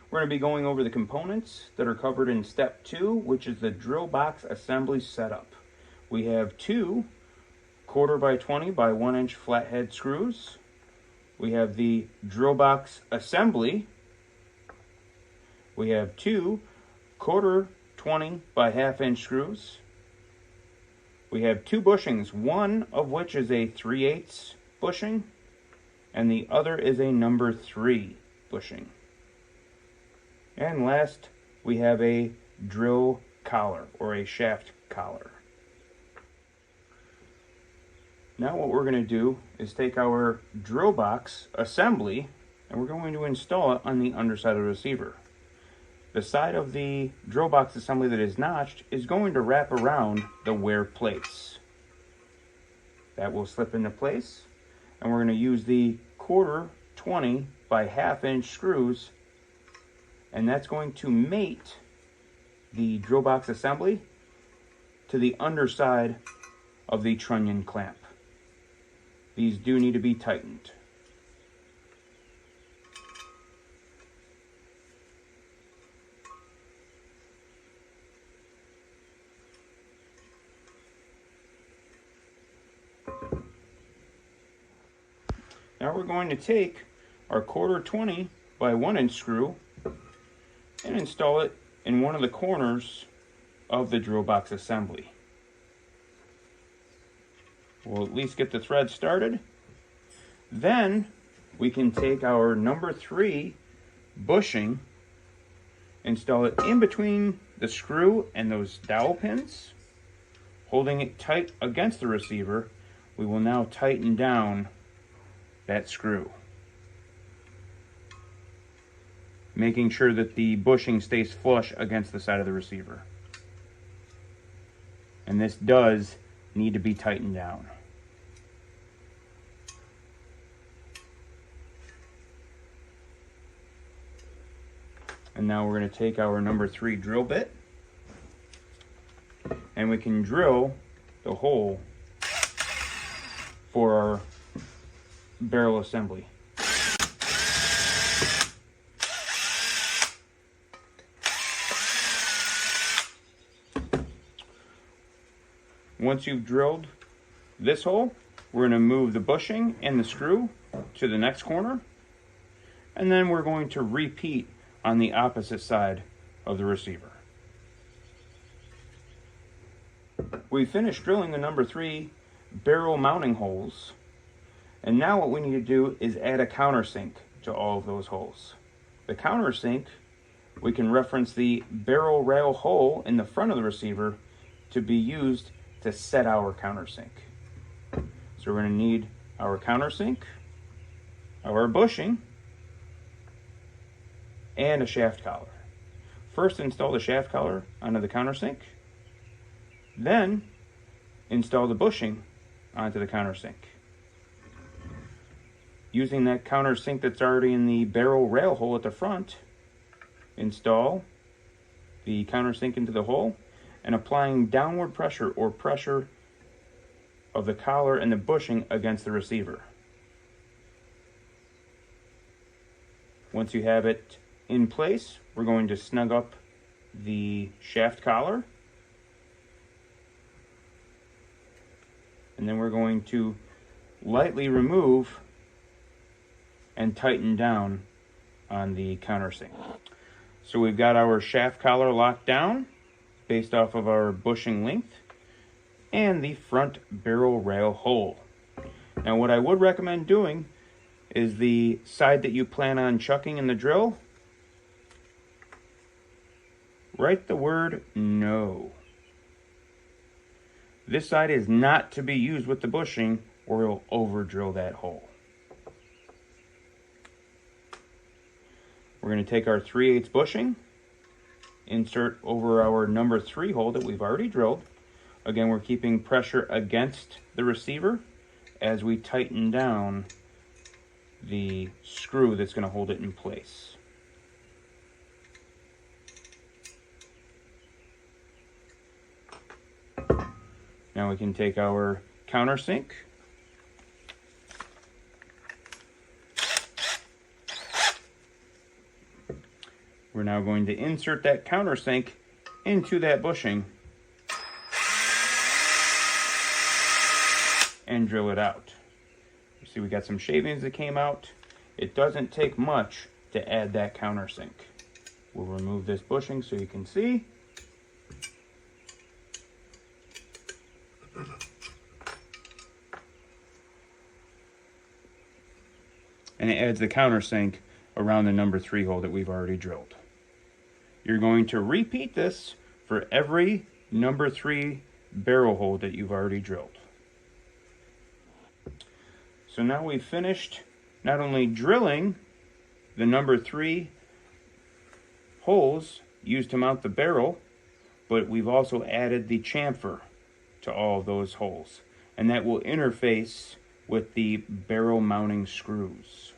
We're going to be going over the components that are covered in step 2, which is the drill box assembly setup. We have 2 1/4 by 20 by 1 inch flathead screws. We have the drill box assembly. We have 2 1/4 20 by 1/2 inch screws. We have 2 bushings, one of which is a 3/8 bushing, and the other is a number 3 bushing. And last, we have a drill collar, or a shaft collar. Now what we're going to do is take our drill box assembly, and we're going to install it on the underside of the receiver. The side of the drill box assembly that is notched is going to wrap around the wear plates. That will slip into place, and we're going to use the 1/4 20 by 1/2 inch screws, and that's going to mate the drill box assembly to the underside of the trunnion clamp. These do need to be tightened. Now we're going to take our 1/4 20 by 1 inch screw and install it in one of the corners of the drill box assembly. We'll at least get the thread started. Then we can take our number 3 bushing, install it in between the screw and those dowel pins, holding it tight against the receiver. We will now tighten down that screw, making sure that the bushing stays flush against the side of the receiver. And this does need to be tightened down. And now we're going to take our number 3 drill bit, and we can drill the hole for our barrel assembly. Once you've drilled this hole, we're going to move the bushing and the screw to the next corner, and then we're going to repeat on the opposite side of the receiver. We finished drilling the number 3 barrel mounting holes, and now what we need to do is add a countersink to all of those holes. The countersink, we can reference the barrel rail hole in the front of the receiver to be used to set our countersink. So we're going to need our countersink, our bushing, and a shaft collar. First, install the shaft collar onto the countersink. Then, install the bushing onto the countersink. Using that countersink that's already in the barrel rail hole at the front, install the countersink into the hole and applying downward pressure or pressure of the collar and the bushing against the receiver. Once you have it in place, we're going to snug up the shaft collar, and then we're going to lightly remove and tighten down on the countersink. So we've got our shaft collar locked down based off of our bushing length and the front barrel rail hole. Now what I would recommend doing is the side that you plan on chucking in the drill, write the word no. This side is not to be used with the bushing or it'll over drill that hole. We're going to take our 3/8 bushing, insert over our number 3 hole that we've already drilled. Again, we're keeping pressure against the receiver as we tighten down the screw that's going to hold it in place. Now we can take our countersink, We're now going to insert that countersink into that bushing and drill it out. You see we got some shavings that came out. It doesn't take much to add that countersink. We'll remove this bushing so you can see. And it adds the countersink around the number 3 hole that we've already drilled. You're going to repeat this for every number 3 barrel hole that you've already drilled. So now we've finished not only drilling the number 3 holes used to mount the barrel, but we've also added the chamfer to all of those holes. And that will interface with the barrel mounting screws.